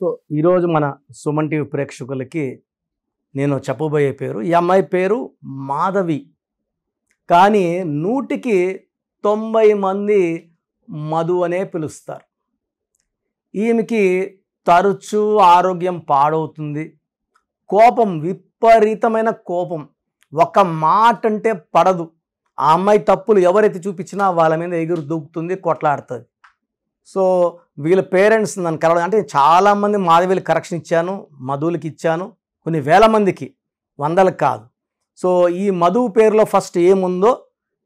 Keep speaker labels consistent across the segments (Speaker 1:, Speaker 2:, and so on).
Speaker 1: So ఈరోజు మన Suman TV ప్రేక్షకులకి నేను చెప్పబోయే పేరు, ఈ అమ్మాయి పేరు మాధవి. కానీ 100కి 90 మంది మధు అనే పిలుస్తారు. ఈమెకి తరచూ ఆరోగ్యం పాడవుతుంది, కోపం, విపరీతమైన కోపం, ఒక మాట అంటే పడదు. ఆ అమ్మాయి తప్పులు ఎవరైతే చూపించినా వాళ్ళ మీద ఎగురు దూకుతుంది, కొట్లాడుతుంది. సో వీళ్ళ పేరెంట్స్ నన్ను కలవడం, అంటే చాలామంది మాధవీలకు కరెక్షన్ ఇచ్చాను, మధువులకి ఇచ్చాను, కొన్ని వేల మందికి, వందలకు కాదు. సో ఈ మధు పేరులో ఫస్ట్ ఏముందో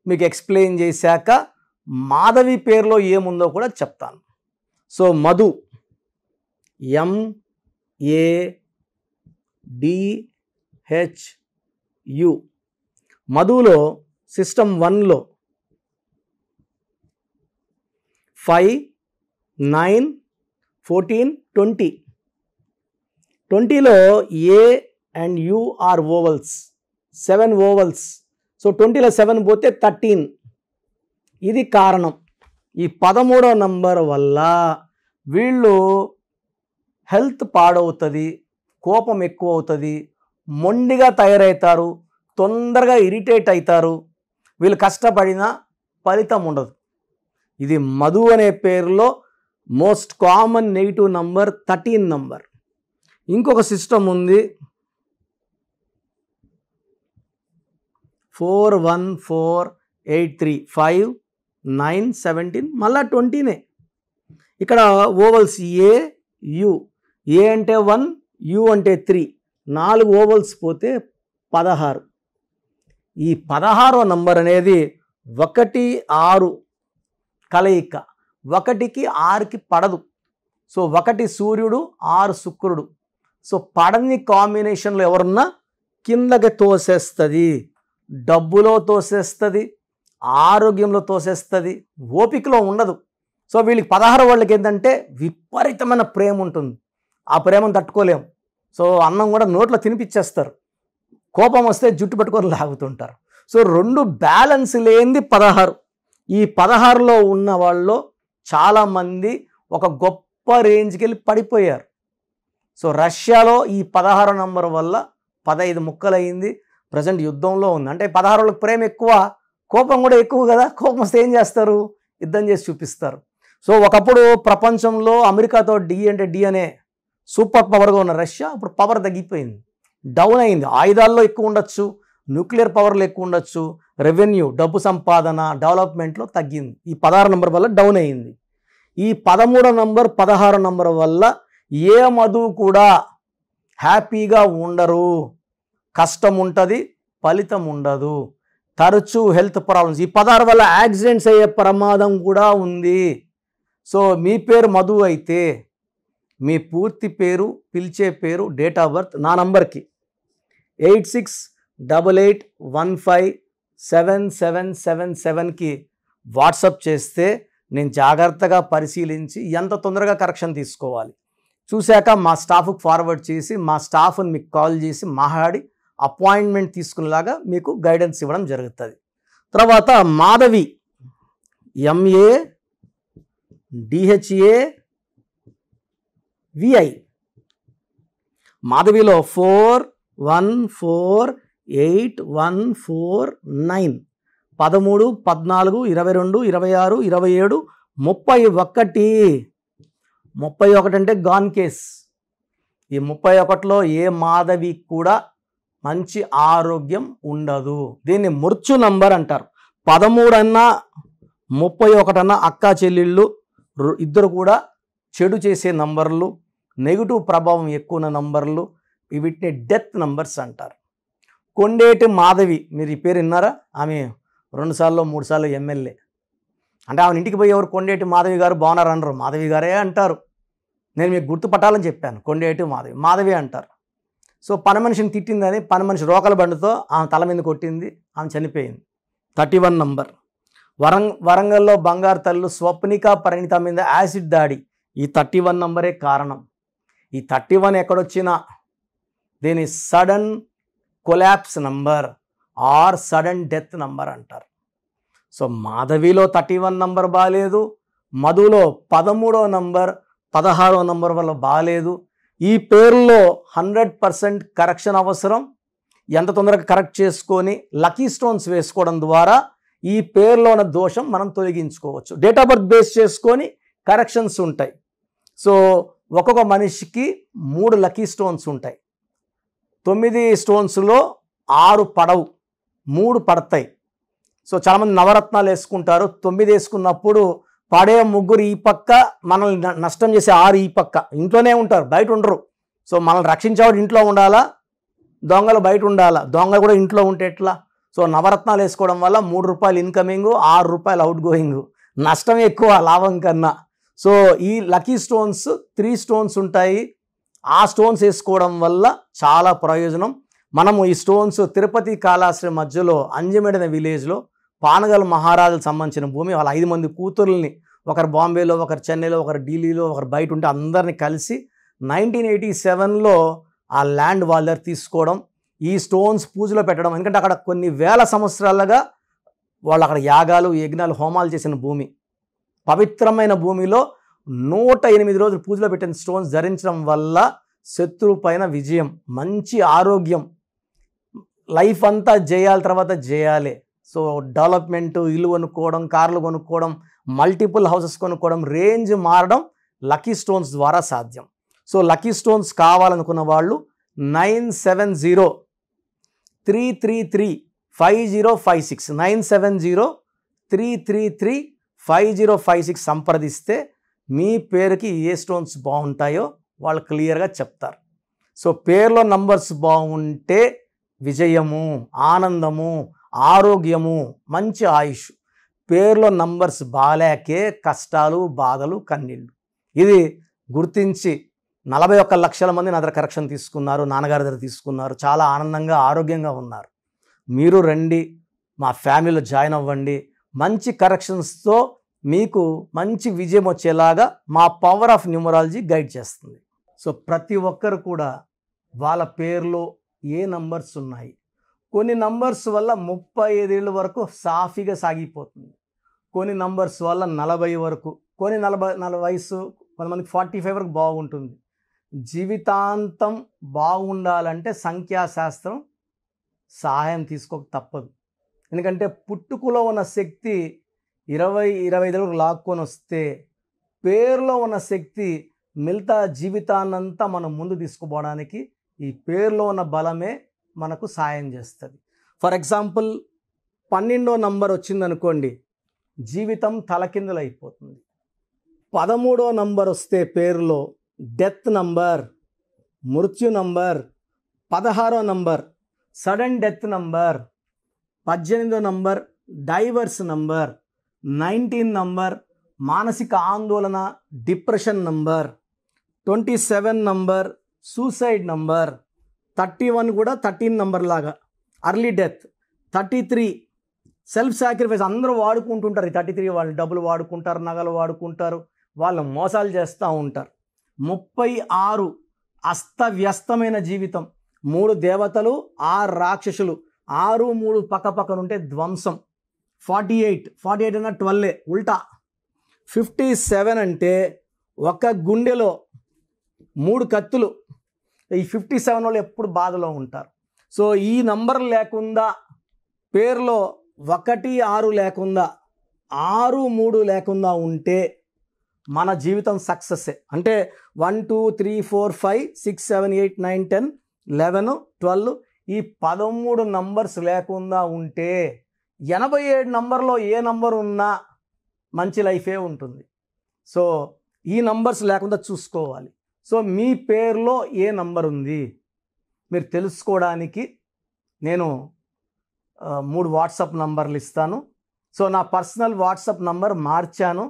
Speaker 1: మీకు ఎక్స్ప్లెయిన్ చేశాక మాధవి పేరులో ఏముందో కూడా చెప్తాను. So Madhu MADHU. మధులో సిస్టమ్ 1లో 5, 9, 14, 20. 20లో A and U are vowels, 7 vowels. So 20లో 7 పోతే 13. ఇది కారణం. ఈ 13వ నంబర్ వల్ల వీళ్ళు హెల్త్ పాడవుతుంది, కోపం ఎక్కువ అవుతుంది, మొండిగా తయారవుతారు, తొందరగా ఇరిటేట్ అవుతారు. వీళ్ళు కష్టపడినా ఫలితం ఉండదు. ఇది మధు అనే పేరులో most common negative number 13 number. ఇంకొక సిస్టమ్ ఉంది 4, 1, 4, 8, 3, 5, 9, 17, మళ్ళా 20నే. ఇక్కడ ఓవల్స్ A, U. A అంటే 1, U అంటే 3, 4 ఓవల్స్ పోతే 16. ఈ 16వ నంబర్ అనేది 1, 6 కలయిక. 1కి 6కి పడదు. సో 1 సూర్యుడు, 6 శుక్రుడు. సో పడని కాంబినేషన్లో ఎవరున్నా కిందకి తోసేస్తుంది, డబ్బులో తోసేస్తుంది, ఆరోగ్యంలో తోసేస్తుంది, ఓపికలో ఉండదు. సో వీళ్ళకి 16 వాళ్ళకి ఏంటంటే విపరీతమైన ప్రేమ ఉంటుంది. ఆ ప్రేమను తట్టుకోలేము. సో అన్నం కూడా నోట్లో తినిపించేస్తారు, కోపం వస్తే జుట్టు పట్టుకొని లాగుతుంటారు. సో 2 బ్యాలెన్స్ లేనిది 16. ఈ 16లో ఉన్న వాళ్ళు చాలామంది ఒక గొప్ప రేంజ్కి వెళ్ళి పడిపోయారు. సో రష్యాలో ఈ 16 నంబర్ వల్ల 15 ముక్కలయ్యింది. ప్రజెంట్ యుద్ధంలో ఉంది. అంటే 16 ప్రేమ ఎక్కువ, కోపం కూడా ఎక్కువ కదా. కోపం వస్తే ఏం చేస్తారు? యుద్ధం చేసి చూపిస్తారు. సో ఒకప్పుడు ప్రపంచంలో అమెరికాతో డి అంటే డి అనే సూపర్ పవర్గా ఉన్న రష్యా ఇప్పుడు పవర్ తగ్గిపోయింది, డౌన్ అయింది. ఆయుధాల్లో ఎక్కువ ఉండొచ్చు, న్యూక్లియర్ పవర్లో ఎక్కువ ఉండొచ్చు, రెవెన్యూ, డబ్బు సంపాదన, డెవలప్మెంట్లో తగ్గింది. ఈ 16 నంబర్ వల్ల డౌన్ అయింది. ఈ 13 నంబర్ 16 నంబర్ వల్ల ఏ మధు కూడా హ్యాపీగా ఉండరు, కష్టం ఉంటుంది, ఫలితం ఉండదు, తరచూ హెల్త్ ప్రాబ్లమ్స్. ఈ 16 వల్ల యాక్సిడెంట్స్ అయ్యే ప్రమాదం కూడా ఉంది. సో మీ పేరు మధు అయితే మీ పూర్తి పేరు, పిలిచే పేరు, డేట్ ఆఫ్ బర్త్ నా నంబర్కి 8688157777కి వాట్సాప్ చేస్తే నేను జాగ్రత్తగా పరిశీలించి ఎంత తొందరగా కరెక్షన్ తీసుకోవాలి చూశాక మా స్టాఫ్కి ఫార్వర్డ్ చేసి, మా స్టాఫ్ని మీకు కాల్ చేసి మాట్లాడి అపాయింట్మెంట్ తీసుకునేలాగా మీకు గైడెన్స్ ఇవ్వడం జరుగుతుంది. తర్వాత మాధవి MADHAVI. మాధవిలో 4, 1, 4, 8, 1, 4, 9, 13, 14, 22, 26, 27, 31. 31 అంటే గాన్ కేస్. ఈ 31లో ఏ మాధవి కూడా మంచి ఆరోగ్యం ఉండదు. దీన్ని మృత్యు నంబర్ అంటారు. 13 అన్నా 31 అన్నా అక్కా చెల్లెళ్ళు ఇద్దరు కూడా చెడు చేసే నంబర్లు, నెగిటివ్ ప్రభావం ఎక్కువ ఉన్న నంబర్లు, వీటిని డెత్ నంబర్స్ అంటారు. కొండేటి మాధవి, మీరు ఈ పేరు విన్నారా? ఆమె 2 సార్లు 3 సార్లు ఎమ్మెల్యే. అంటే ఆమె ఇంటికి పోయి ఎవరు కొండేటి మాధవి గారు బాగున్నారు అనరు, మాధవి గారే అంటారు. నేను మీకు గుర్తుపట్టాలని చెప్పాను, కొండేటి మాధవి, మాధవి అంటారు. సో పని మనిషిని తిట్టిందని పని మనిషి రోకల బండితో ఆమె తల మీద కొట్టింది, ఆమె చనిపోయింది. 31 నంబర్. వరంగల్లో బంగారు తల్లు స్వప్నిక పరిణిత మీద యాసిడ్ దాడి, ఈ 31 నంబరే కారణం. ఈ 31 ఎక్కడొచ్చినా దీని sudden collapse number or sudden death number అంటారు. సో మాధవిలో 31 నంబర్ బాగాలేదు, మధులో 13వ నంబర్ 16వ నంబర్ వల్ల బాగాలేదు. ఈ పేరులో 100% కరెక్షన్ అవసరం. ఎంత తొందరగా కరెక్ట్ చేసుకొని లక్కీ స్టోన్స్ వేసుకోవడం ద్వారా ఈ పేరులో ఉన్న దోషం మనం తొలగించుకోవచ్చు. డేట్ ఆఫ్ బర్త్ బేస్ చేసుకొని కరెక్షన్స్ ఉంటాయి. సో ఒక్కొక్క మనిషికి 3 లక్కీ స్టోన్స్ ఉంటాయి. 9 స్టోన్స్లో 6 పడవు, 3 పడతాయి. సో చాలామంది నవరత్నాలు వేసుకుంటారు. 9 వేసుకున్నప్పుడు పడే ముగ్గురు ఈ పక్క, మనల్ని నష్టం చేసే 6 ఈ పక్క. ఇంట్లోనే ఉంటారు, బయట ఉండరు. సో మనల్ని రక్షించేవాడు ఇంట్లో ఉండాలా, దొంగలు బయట ఉండాలా. దొంగలు కూడా ఇంట్లో ఉంటే ఎట్లా? సో నవరత్నాలు వేసుకోవడం వల్ల 3 రూపాయలు ఇన్కమింగ్, 6 రూపాయలు అవుట్ గోయింగ్. నష్టం ఎక్కువ లాభం కన్నా. సో ఈ లక్కీ స్టోన్స్ 3 స్టోన్స్ ఉంటాయి. ఆ స్టోన్స్ వేసుకోవడం వల్ల చాలా ప్రయోజనం. మనము ఈ స్టోన్స్ తిరుపతి కాళాశ్రీ మధ్యలో అంజమేడ్ అనే విలేజ్లో పానగల్ మహారాజులకు సంబంధించిన భూమి. వాళ్ళ 5 మంది కూతుర్లని, ఒకరు బాంబేలో, ఒకరు చెన్నైలో, ఒకరు ఢిల్లీలో, ఒకరు బయట ఉంటే అందరినీ కలిసి 1987లో ఆ ల్యాండ్ వాళ్ళ దగ్గర తీసుకోవడం, ఈ స్టోన్స్ పూజలో పెట్టడం. ఎందుకంటే అక్కడ కొన్ని వేల సంవత్సరాలుగా వాళ్ళు అక్కడ యాగాలు, యజ్ఞాలు, హోమాలు చేసిన భూమి. పవిత్రమైన భూమిలో 108 రోజులు పూజలో పెట్టిన స్టోన్స్ ధరించడం వల్ల శత్రువు పైన విజయం, మంచి ఆరోగ్యం, లైఫ్ అంతా జయాల తర్వాత జయాలే. సో డెవలప్మెంట్, ఇల్లు కొనుక్కోవడం, కార్లు కొనుక్కోవడం, మల్టిపుల్ హౌసెస్ కొనుక్కోవడం, రేంజ్ మారడం లక్కీ స్టోన్స్ ద్వారా సాధ్యం. సో లక్కీ స్టోన్స్ కావాలనుకున్న వాళ్ళు 970-333-5056 970-333-5056 సంప్రదిస్తే మీ పేరుకి ఏ స్టోన్స్ బాగుంటాయో వాళ్ళు క్లియర్గా చెప్తారు. సో పేర్లో నంబర్స్ బాగుంటే విజయము, ఆనందము, ఆరోగ్యము, మంచి ఆయుష్. పేర్లో నంబర్స్ బాలేకే కష్టాలు, బాధలు, కన్నీళ్ళు. ఇది గుర్తించి 41 లక్షల మంది నా దగ్గర కరెక్షన్ తీసుకున్నారు, నాన్నగారి దగ్గర తీసుకున్నారు. చాలా ఆనందంగా, ఆరోగ్యంగా ఉన్నారు. మీరు రండి, మా ఫ్యామిలీలో జాయిన్ అవ్వండి. మంచి కరెక్షన్స్తో మీకు మంచి విజయం వచ్చేలాగా మా పవర్ ఆఫ్ న్యూమరాలజీ గైడ్ చేస్తుంది. సో ప్రతి ఒక్కరు కూడా వాళ్ళ పేరులో ఏ నంబర్స్ ఉన్నాయి, కొన్ని నంబర్స్ వల్ల 35 ఏళ్ళ వరకు సాఫీగా సాగిపోతుంది, కొన్ని నంబర్స్ వల్ల 40 వరకు, కొన్ని 40 వయసు, కొంతమందికి 45 వరకు బాగుంటుంది. జీవితాంతం బాగుండాలంటే సంఖ్యాశాస్త్రం సహాయం తీసుకోక తప్పదు. ఎందుకంటే పుట్టుకలో ఉన్న శక్తి 20-25 వరకు లాక్కొని వస్తే, పేరులో ఉన్న శక్తి మిగతా జీవితాన్నంతా మనం ముందు తీసుకుపోవడానికి ఈ పేరులో ఉన్న బలమే మనకు సాయం చేస్తుంది. ఫర్ ఎగ్జాంపుల్ 12వ నంబర్ వచ్చిందనుకోండి, జీవితం తలకిందులు అయిపోతుంది. 13వ నంబర్ వస్తే పేరులో డెత్ నంబర్, మృత్యు నంబర్. 16వ నంబర్ సడన్ డెత్ నంబర్. 18వ నంబర్ డైవర్స్ నంబర్. 19 నంబర్ మానసిక ఆందోళన, depression number. 27 number suicide number. 31 కూడా 13 నంబర్ లాగా అర్లీ డెత్. 33 self sacrifice. అందరూ వాడుకుంటుంటారు ఈ 33 వాళ్ళు. డబ్బులు వాడుకుంటారు, నగలు వాడుకుంటారు, వాళ్ళు మోసాలు చేస్తూ ఉంటారు. 36 అస్తవ్యస్తమైన జీవితం. 3 దేవతలు, 6 రాక్షసులు, 6, 3 పక్కపక్కనుంటే ధ్వంసం. 48 అన్న 12 ఉల్టా. 57 అంటే ఒక గుండెలో 3 కత్తులు. ఈ 57 వాళ్ళు ఎప్పుడు బాధలో ఉంటారు. సో ఈ నంబర్ లేకుండా, పేరులో 1, 6 లేకుండా, 6, 3 లేకుండా ఉంటే మన జీవితం సక్సెస్సే. అంటే 1, 2, 3, 4, 5, 6, 7, 8, 9, 10, 11, 12 ఈ 13 నంబర్స్ లేకుండా ఉంటే 87 నంబర్లో ఏ నంబర్ ఉన్నా మంచి లైఫే ఉంటుంది. సో ఈ నంబర్స్ లేకుండా చూసుకోవాలి. సో మీ పేరులో ఏ నంబర్ ఉంది మీరు తెలుసుకోవడానికి నేను 3 వాట్సాప్ నంబర్లు ఇస్తాను. సో నా పర్సనల్ వాట్సాప్ నంబర్ మార్చాను.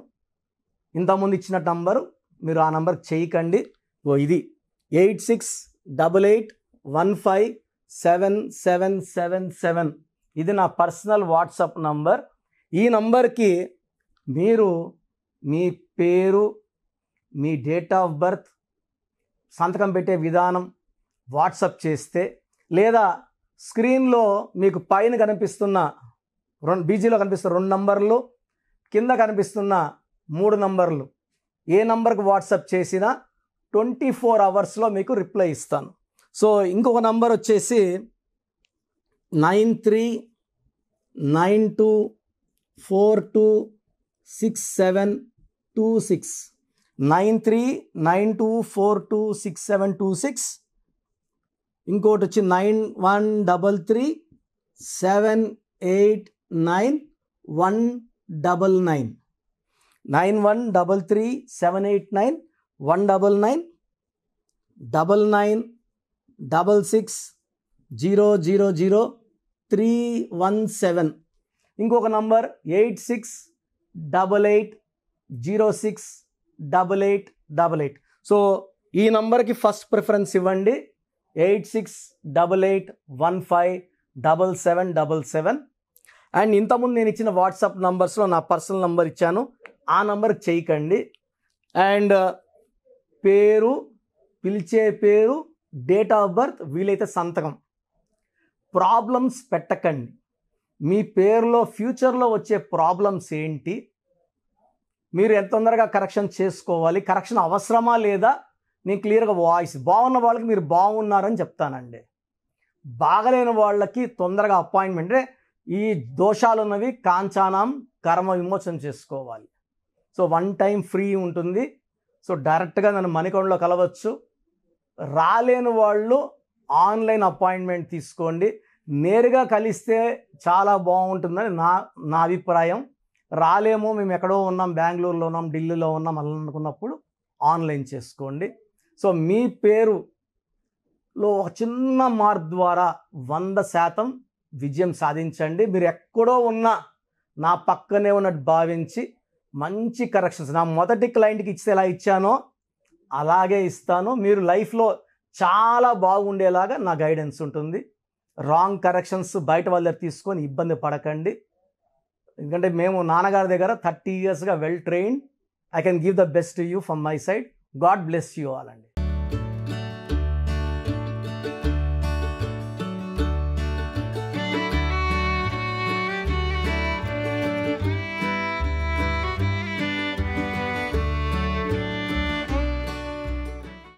Speaker 1: ఇంతకుముందు ఇచ్చిన నంబరు మీరు ఆ నంబర్కి చేయకండి. ఇది 8688157777. ఇది నా పర్సనల్ వాట్సాప్ నంబర్. ఈ నంబర్కి మీరు మీ పేరు, మీ డేట్ ఆఫ్ బర్త్, సంతకం పెట్టే విధానం వాట్సాప్ చేస్తే, లేదా స్క్రీన్లో మీకు పైన కనిపిస్తున్న బీజీలో కనిపిస్తున్న 2 నంబర్లు, కింద కనిపిస్తున్న 3 నంబర్లు, ఏ నంబర్కి వాట్సాప్ చేసినా 24 అవర్స్లో మీకు రిప్లై ఇస్తాను. సో ఇంకొక నంబర్ వచ్చేసి 9392426726 9392426726. ఇంకోటి వచ్చి 9133789199 9133789199 9966000317. ఇంకొక నంబర్ 8688068888. సో ఈ నంబర్కి ఫస్ట్ ప్రిఫరెన్స్ ఇవ్వండి, 8688157777. అండ్ ఇంతకుముందు నేను ఇచ్చిన వాట్సాప్ నంబర్స్లో నా పర్సనల్ నంబర్ ఇచ్చాను, ఆ నంబర్కి చేయకండి. అండ్ పేరు, పిలిచే పేరు, డేట్ ఆఫ్ బర్త్, వీలైతే సంతకం. ప్రాబ్లమ్స్ పెట్టకండి. మీ పేరులో ఫ్యూచర్లో వచ్చే ప్రాబ్లమ్స్ ఏంటి, మీరు ఎంత తొందరగా కరెక్షన్ చేసుకోవాలి, కరెక్షన్ అవసరమా లేదా, నేను క్లియర్గా వాయిస్ బాగున్న వాళ్ళకి మీరు బాగున్నారని చెప్తానండి. బాగలేని వాళ్ళకి తొందరగా అపాయింట్మెంట్, ఈ దోషాలు ఉన్నవి కాంచానం కర్మ విమోచన చేసుకోవాలి. సో 1 టైం ఫ్రీ ఉంటుంది. సో డైరెక్ట్గా నన్ను మణికొండలో కలవచ్చు. రాలేని వాళ్ళు ఆన్లైన్ అపాయింట్మెంట్ తీసుకోండి. నేరుగా కలిస్తే చాలా బాగుంటుందని నా అభిప్రాయం. రాలేమో, మేము ఎక్కడో ఉన్నాం, బెంగళూరులో ఉన్నాం, ఢిల్లీలో ఉన్నాం అలా అనుకున్నప్పుడు ఆన్లైన్ చేసుకోండి. సో మీ పేరులో ఒక చిన్న మార్పు ద్వారా 100% విజయం సాధించండి. మీరు ఎక్కడో ఉన్నా నా పక్కనే ఉన్నట్టు భావించి మంచి కరెక్షన్స్ నా మొదటి క్లయింట్కి ఇస్తే ఎలా ఇచ్చానో అలాగే ఇస్తాను. మీరు లైఫ్లో చాలా బాగుండేలాగా నా గైడెన్స్ ఉంటుంది. రాంగ్ కరెక్షన్స్ బయట వాళ్ళ దగ్గర తీసుకొని ఇబ్బంది పడకండి. ఎందుకంటే మేము నాన్నగారి దగ్గర 30 yearsగా well trained. I can give the best to you from my side. God bless you all అండి.